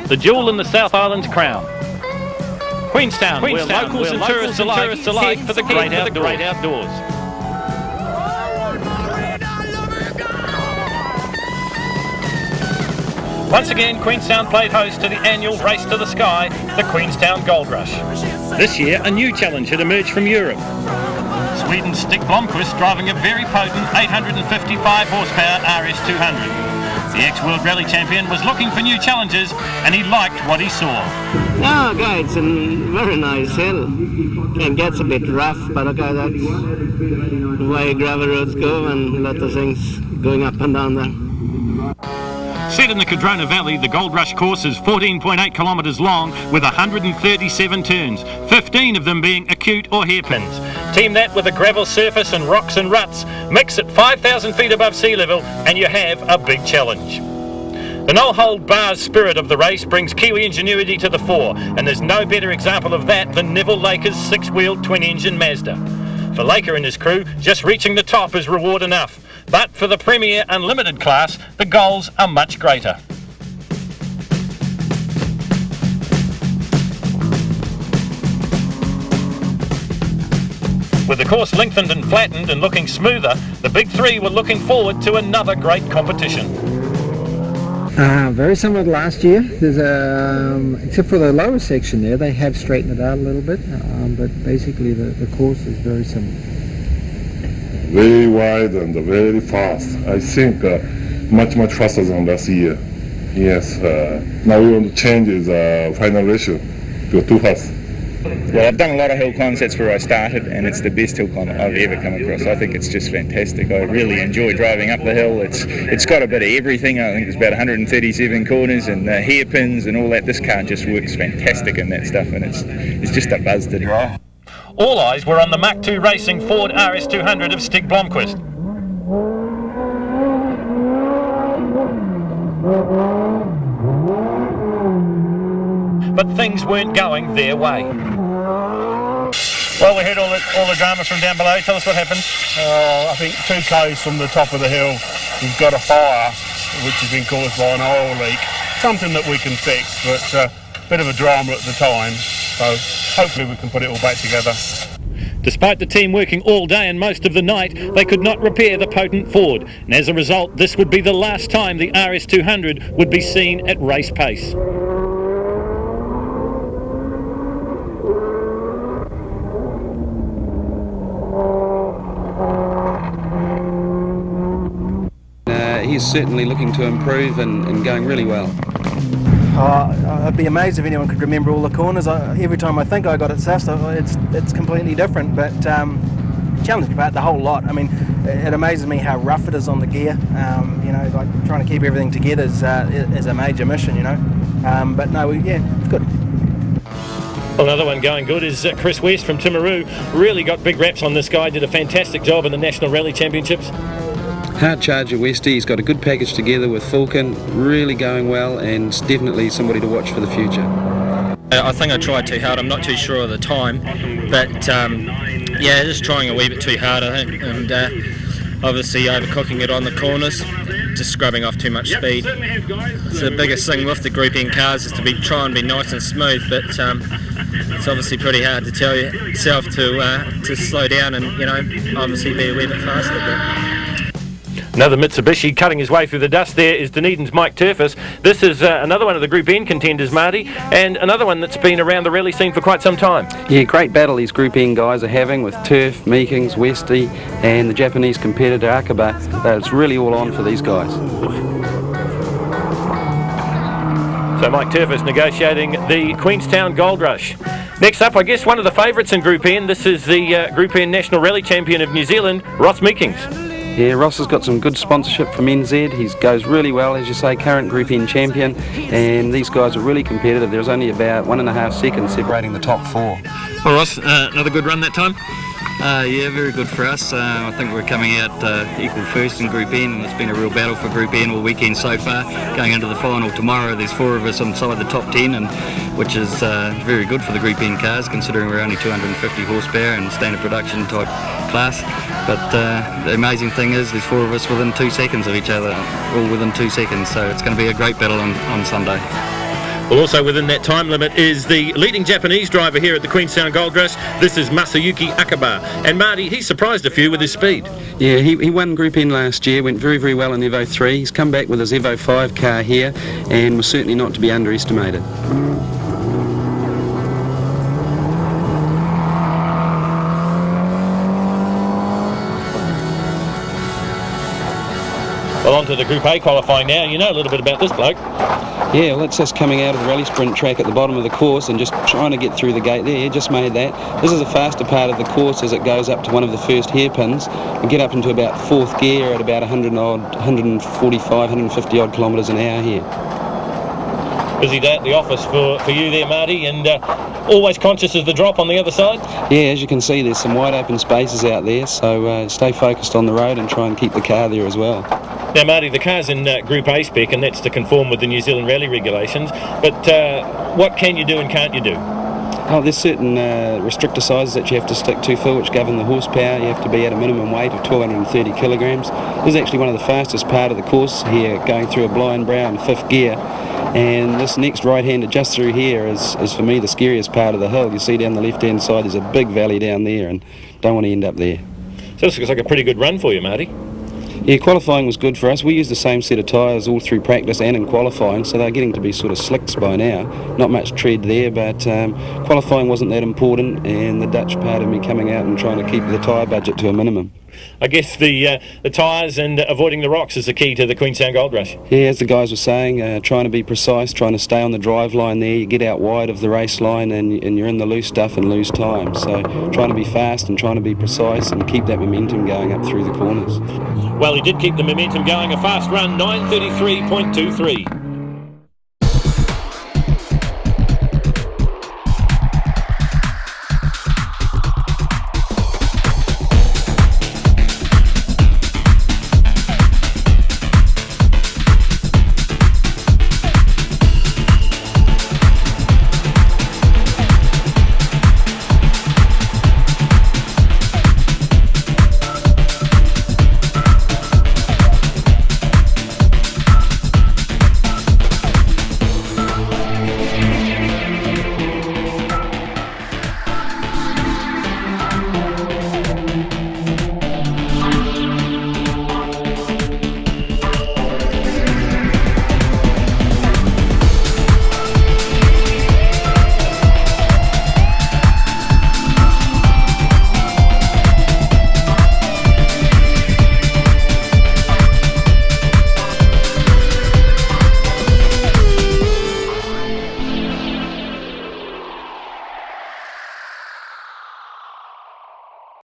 the jewel in the South Island's crown. Queenstown, where locals and tourists alike for the great outdoors. Once again, Queenstown played host to the annual Race to the Sky, the Queenstown Gold Rush. This year, a new challenge had emerged from Europe. Sweden's Stig Blomqvist driving a very potent 855 horsepower RS200. The ex-World Rally Champion was looking for new challenges and he liked what he saw. Yeah, okay, it's a very nice hill. It gets a bit rough, but okay, that's the way gravel roads go and a lot of things going up and down there. Set in the Cardrona Valley, the Gold Rush course is 14.8 kilometres long with 137 turns, 15 of them being acute or hairpins. Team that with a gravel surface and rocks and ruts, mix at 5,000 feet above sea level and you have a big challenge. The no-hold-bars spirit of the race brings Kiwi ingenuity to the fore, and there's no better example of that than Neville Laker's six-wheeled twin-engine Mazda. For Laker and his crew, just reaching the top is reward enough. But for the Premier Unlimited class, the goals are much greater. With the course lengthened and flattened and looking smoother, the Big Three were looking forward to another great competition. Very similar to last year. There's except for the lower section there, they have straightened it out a little bit, but basically the course is very similar. Very wide and very fast. I think much faster than last year. Yes, now we want to change the final ratio to too fast. Well, I've done a lot of hill climbs, that's where I started, and it's the best hill climb I've ever come across. I think it's just fantastic. I really enjoy driving up the hill. It's got a bit of everything. I think there's about 137 corners and hairpins and all that. This car just works fantastic in that stuff, and it's just a buzz to drive. All eyes were on the Mach 2 Racing Ford RS200 of Stig Blomqvist. But things weren't going their way. Well, we heard all the drama from down below. Tell us what happened. I think 2 k's from the top of the hill, we've got a fire which has been caused by an oil leak. Something that we can fix, but a bit of a drama at the time. So hopefully we can put it all back together. Despite the team working all day and most of the night, they could not repair the potent Ford, and as a result, this would be the last time the RS200 would be seen at race pace. He's certainly looking to improve and going really well. I'd be amazed if anyone could remember all the corners. Every time I think I got it sussed, it's completely different, but challenging about the whole lot. I mean, it amazes me how rough it is on the gear. Like trying to keep everything together is a major mission, but no, it's good. Well, another one going good is Chris West from Timaru. Really got big raps on this guy, did a fantastic job in the National Rally Championships. Hard charger Westy, he's got a good package together with Falcon, really going well, and definitely somebody to watch for the future. I think I tried too hard, I'm not too sure of the time, but just trying a wee bit too hard I think, and obviously overcooking it on the corners, just scrubbing off too much speed. It's the biggest thing with the Group N cars is to try and be nice and smooth, but it's obviously pretty hard to tell yourself to slow down and obviously be a wee bit faster. But another Mitsubishi cutting his way through the dust there is Dunedin's Mike Turfus. This is another one of the Group N contenders, Marty, and another one that's been around the rally scene for quite some time. Yeah, great battle these Group N guys are having with Turf, Meekings, Westy and the Japanese competitor Akaba. It's really all on for these guys. So Mike Turfus negotiating the Queenstown Gold Rush. Next up, I guess one of the favourites in Group N, this is the Group N National Rally Champion of New Zealand, Ross Meekings. Yeah, Ross has got some good sponsorship from NZ. He goes really well, as you say, current Group N champion, and these guys are really competitive. There's only about 1.5 seconds separating the top 4. Well, Ross, another good run that time? Yeah, very good for us. I think we're coming out equal first in Group N, and it's been a real battle for Group N all weekend so far. Going into the final tomorrow, there's 4 of us inside the top 10, and which is very good for the Group N cars, considering we're only 250 horsepower and standard production type class. But the amazing thing is there's 4 of us within 2 seconds of each other, all within 2 seconds, so it's going to be a great battle on Sunday. Well, also within that time limit is the leading Japanese driver here at the Queenstown Gold Rush. This is Masayuki Akaba. And Marty, he surprised a few with his speed. Yeah, he won Group N last year, went very, very well in Evo 3. He's come back with his Evo 5 car here and was certainly not to be underestimated. Well, on to the Group A qualifying now. You know a little bit about this bloke. Yeah, well, that's just coming out of the rally sprint track at the bottom of the course and just trying to get through the gate there. Just made that. This is the faster part of the course as it goes up to one of the first hairpins and get up into about fourth gear at about 145, 150 odd kilometres an hour here. Busy day at the office for you there, Marty, and always conscious of the drop on the other side? Yeah, as you can see, there's some wide open spaces out there, so stay focused on the road and try and keep the car there as well. Now, Marty, the car's in Group A spec, and that's to conform with the New Zealand rally regulations, but what can you do and can't you do? Oh, there's certain restrictor sizes that you have to stick to, Phil, which govern the horsepower. You have to be at a minimum weight of 1,230 kilograms. This is actually one of the fastest part of the course here, going through a blind brown fifth gear. And this next right-hander just through here is for me the scariest part of the hill. You see down the left-hand side there's a big valley down there, and don't want to end up there. So this looks like a pretty good run for you, Marty. Yeah, qualifying was good for us. We used the same set of tyres all through practice and in qualifying, so they're getting to be sort of slicks by now. Not much tread there, but qualifying wasn't that important, and the Dutch part of me coming out and trying to keep the tyre budget to a minimum. I guess the tyres and avoiding the rocks is the key to the Queenstown Gold Rush. Yeah, as the guys were saying, trying to be precise, trying to stay on the drive line there. You get out wide of the race line and you're in the loose stuff and lose time. So trying to be fast and trying to be precise and keep that momentum going up through the corners. Well, he did keep the momentum going. A fast run, 9:33.23.